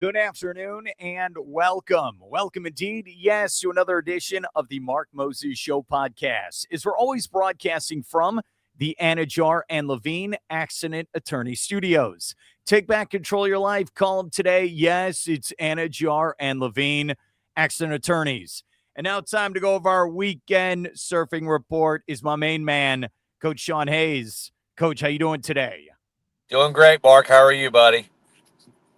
Good afternoon and welcome. Welcome indeed, yes, to another edition of the Mark Moses Show podcast. As we're always broadcasting from the Anidjar and Levine Accident Attorney Studios. Take back control of your life. Call them today. Yes, it's Anidjar and Levine Accident Attorneys. And now it's time to go over our weekend surfing report. Is my main man, Coach Sean Hayes. Coach, how you doing today? Doing great, Mark. How are you, buddy?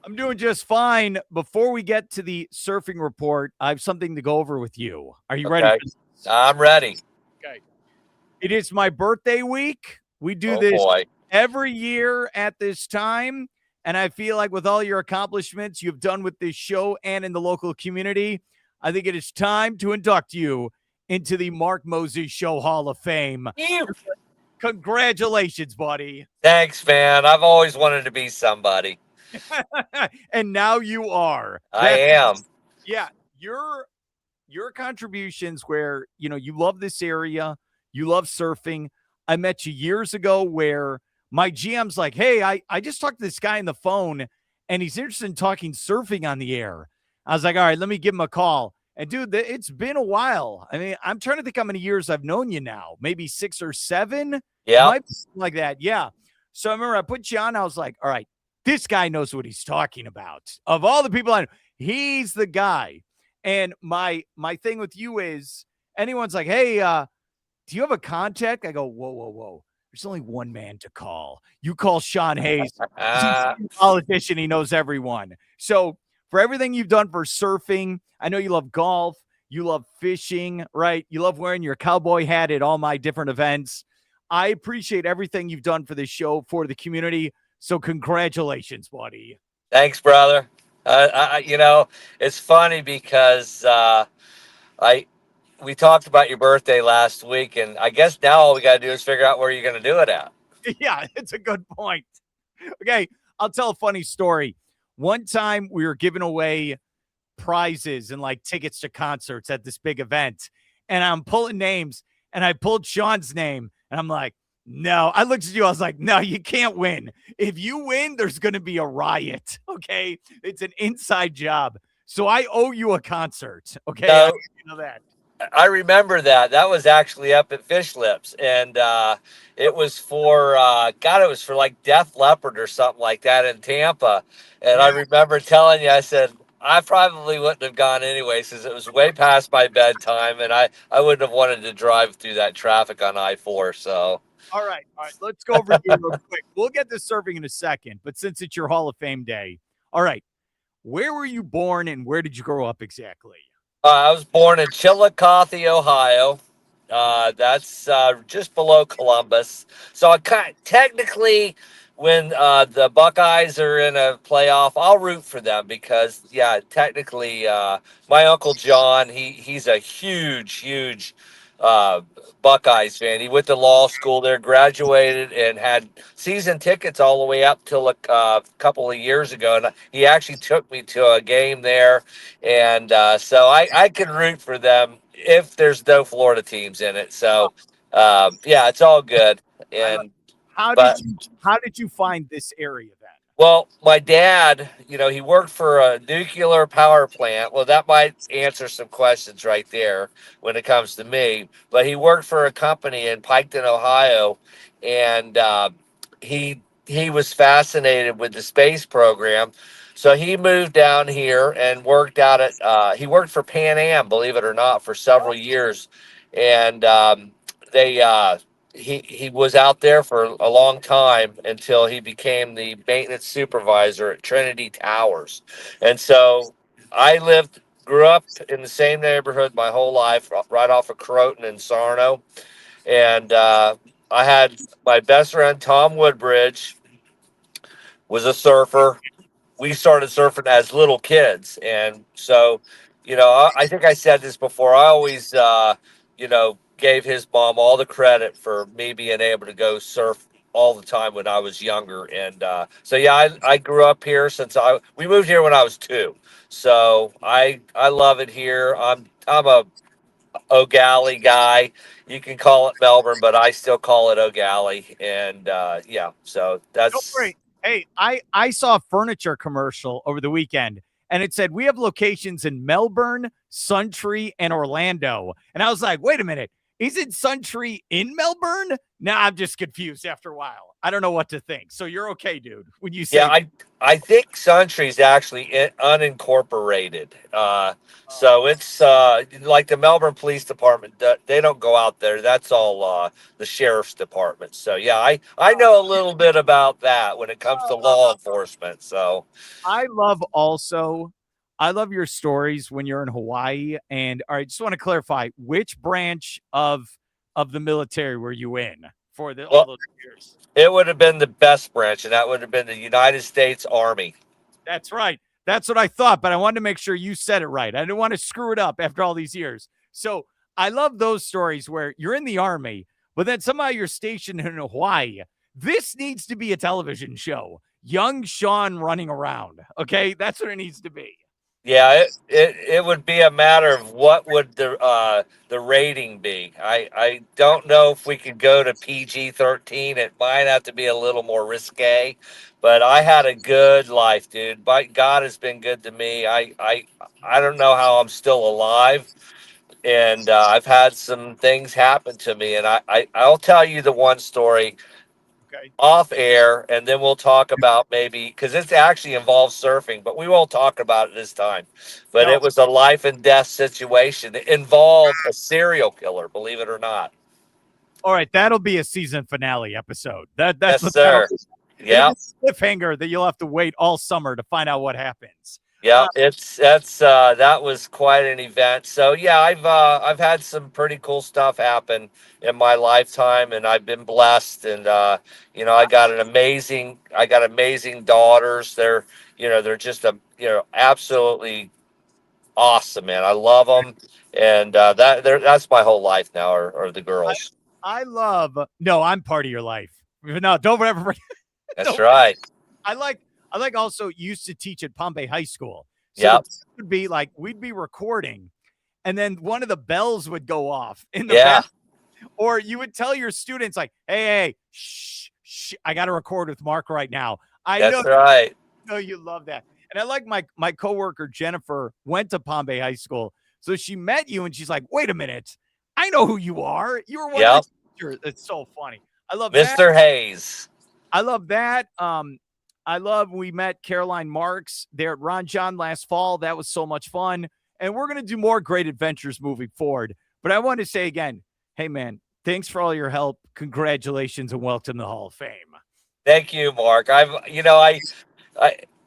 I'm doing just fine. Before we get to the surfing report, I have something to go over with you. Are you ready? I'm ready. Okay. It is my birthday week. We do this every year at this time. And I feel like with all your accomplishments you've done with this show and in the local community, I think it is time to induct you into the Mark Moses Show Hall of Fame. Congratulations, buddy. Thanks, man. I've always wanted to be somebody. And now you are. I am. Yeah, your contributions where, you love this area, you love surfing. I met you years ago where my GM's like, hey, I just talked to this guy on the phone and he's interested in talking surfing on the air. I was like, all right, let me give him a call. And dude, it's been a while. I mean, I'm trying to think how many years I've known you now, maybe 6 or 7. Yeah. Might be like that. Yeah. So I remember I put you on. I was like, all right, this guy knows what he's talking about. Of all the people I know, he's the guy. And my thing with you is anyone's like, hey, do you have a contact? I go, whoa. There's only one man to call. You call Sean Hayes. He's a politician. He knows everyone. So for everything you've done for surfing, I know you love golf. You love fishing, right? You love wearing your cowboy hat at all my different events. I appreciate everything you've done for this show, for the community. So congratulations, buddy. Thanks, brother. It's funny because we talked about your birthday last week, and I guess now all we got to do is figure out where you're going to do it at. Yeah, it's a good point. Okay, I'll tell a funny story. One time we were giving away prizes and like tickets to concerts at this big event, and I'm pulling names, and I pulled Sean's name, and I'm like, no, I looked at you. I was like, no, you can't win. If you win, there's going to be a riot. Okay. It's an inside job. So I owe you a concert. Okay. No, you know that. I remember that. That was actually up at Fish Lips. And it was for, it was for like Def Leppard or something like that in Tampa. And I remember telling you, I said, I probably wouldn't have gone anyway, since it was way past my bedtime. And I wouldn't have wanted to drive through that traffic on I-4. So. All right. Let's go over here real quick. We'll get to surfing in a second, but since it's your Hall of Fame day, all right. Where were you born and where did you grow up exactly? I was born in Chillicothe, Ohio. That's just below Columbus. So technically, when the Buckeyes are in a playoff, I'll root for them because, technically, my Uncle John, he's a huge Buckeyes fan. He went to law school there, graduated, and had season tickets all the way up till a couple of years ago. And he actually took me to a game there. And so I can root for them if there's no Florida teams in it. So, it's all good. And how did you find this area then? Well, my dad, he worked for a nuclear power plant. Well, that might answer some questions right there when it comes to me. But he worked for a company in Piketon, Ohio, and he was fascinated with the space program. So he moved down here and worked out at he worked for Pan Am, believe it or not, for several years. And he was out there for a long time until he became the maintenance supervisor at Trinity Towers. And so I grew up in the same neighborhood my whole life, right off of Croton and Sarno. And I had my best friend, Tom Woodbridge, was a surfer. We started surfing as little kids. And so, I think I said this before. I always, gave his mom all the credit for me being able to go surf all the time when I was younger. And so yeah, I grew up here since we moved here when I was 2. So I love it here. I'm a O'Galley guy. You can call it Melbourne, but I still call it O'Galley. And yeah, so Don't that's worry. Hey, I saw a furniture commercial over the weekend and it said we have locations in Melbourne, Suntree, and Orlando. And I was like, wait a minute. Isn't Suntree in Melbourne? Now I'm just confused after a while. I don't know what to think. So you're okay, dude, when you yeah. say I think Suntree's actually unincorporated. So it's like the Melbourne Police Department. They don't go out there. That's all the sheriff's department. So yeah, I know a little bit about that when it comes to law enforcement. So I love also I love your stories when you're in Hawaii. And all right, just want to clarify which branch of the military were you in for all well, those years? it would have been the best branch, and that would have been the United States Army. That's right. That's what I thought, but I wanted to make sure you said it right. I didn't want to screw it up after all these years. So I love those stories where you're in the army, but then somehow you're stationed in Hawaii. This needs to be a television show. Young Sean running around. Okay. That's what it needs to be. Yeah, it would be a matter of what would the rating be. I don't know if we could go to PG-13. It might have to be a little more risque, but I had a good life, dude. God has been good to me. I don't know how I'm still alive, and I've had some things happen to me, and I'll tell you the one story Okay. off air, and then we'll talk about maybe because this actually involves surfing, but we won't talk about it this time. But No. it was a life and death situation. It involved a serial killer, believe it or not. All right. That'll be a season finale episode. That's Yes, what that'll sir. be. It'll be Yeah, a cliffhanger that you'll have to wait all summer to find out what happens. yeah. It's that's that was quite an event. So yeah, I've had some pretty cool stuff happen in my lifetime, and I've been blessed. And I got amazing daughters. They're just absolutely awesome, man. I love them, and that's my whole life now. Are the girls? I love no, I'm part of your life. No, don't ever That's don't right. I like also used to teach at Pompey High School. So the Yep. would be like we'd be recording and then one of the bells would go off in the Yeah. back, or you would tell your students like, hey, shh, shh, I gotta record with Mark right now. I That's right. know you love that. And I like my coworker Jennifer went to Pompey High School. So she met you and she's like, wait a minute, I know who you are. You were one of the Yep. teachers. It's so funny. I love that. Mr. Hayes. I love that. I love we met Caroline Marks there at Ron John last fall. That was so much fun. And we're gonna do more great adventures moving forward. But I want to say again, hey man, thanks for all your help. Congratulations and welcome to the Hall of Fame. Thank you, Mark. I,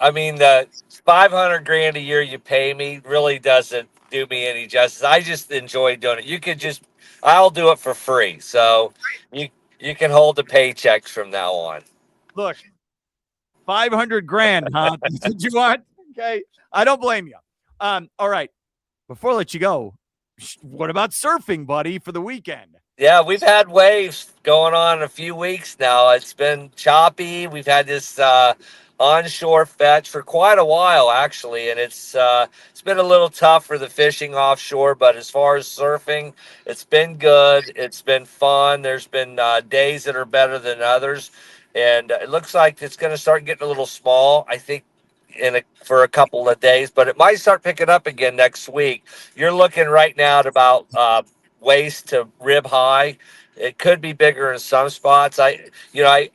I mean, the 500 grand a year you pay me really doesn't do me any justice. I just enjoy doing it. I'll do it for free. So you, you can hold the paychecks from now on. Look, 500 grand, huh? Did you want? Okay. I don't blame you. All right. Before I let you go, what about surfing, buddy, for the weekend? Yeah, we've had waves going on a few weeks now. It's been choppy. We've had this onshore fetch for quite a while, actually, and it's been a little tough for the fishing offshore. But as far as surfing, it's been good. It's been fun. There's been days that are better than others, and it looks like it's going to start getting a little small. I think for a couple of days, but it might start picking up again next week. You're looking right now at about waist to rib high. It could be bigger in some spots. I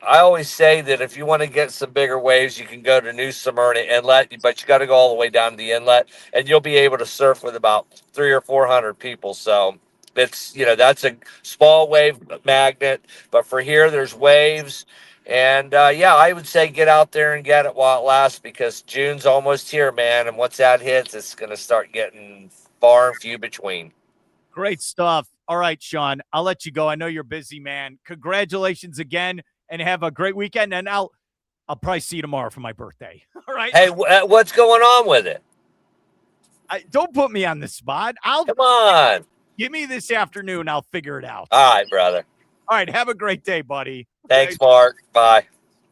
always say that if you want to get some bigger waves, you can go to New Smyrna Inlet, but you got to go all the way down to the inlet, and you'll be able to surf with about 300 or 400 people. So that's a small wave magnet, but for here, there's waves. And yeah, I would say get out there and get it while it lasts because June's almost here, man. And once that hits, it's going to start getting far and few between. Great stuff. All right, Sean, I'll let you go. I know you're busy, man. Congratulations again and have a great weekend. And I'll probably see you tomorrow for my birthday. All right. Hey, what's going on with it? Don't put me on the spot. Come on. Give me this afternoon. I'll figure it out. All right, brother. All right. Have a great day, buddy. Thanks, Mark. Bye.